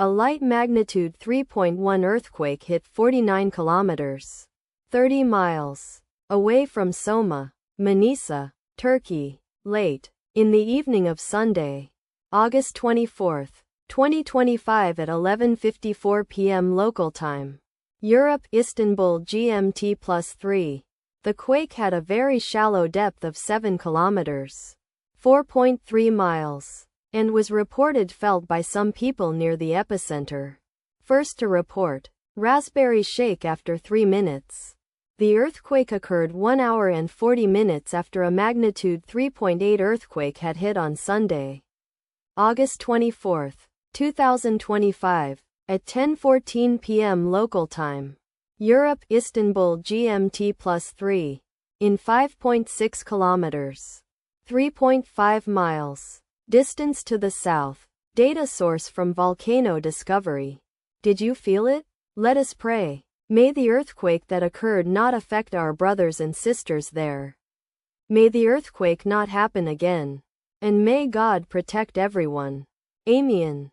A light magnitude 3.1 earthquake hit 49 kilometers, 30 miles, away from Soma, Manisa, Turkey, late in the evening of Sunday, August 24, 2025 at 11:54 p.m. local time. Europe, Istanbul GMT +3. The quake had a very shallow depth of 7 kilometers, 4.3 miles, and was reported felt by some people near the epicenter. First to report, Raspberry Shake after 3 minutes. The earthquake occurred 1 hour and 40 minutes after a magnitude 3.8 earthquake had hit on Sunday, August 24, 2025, at 10:14 p.m. local time. Europe, Istanbul GMT +3. In 5.6 kilometers, 3.5 miles. Distance to the south. Data source from Volcano Discovery. Did you feel it? Let us pray. May the earthquake that occurred not affect our brothers and sisters there. May the earthquake not happen again. And may God protect everyone. Amen.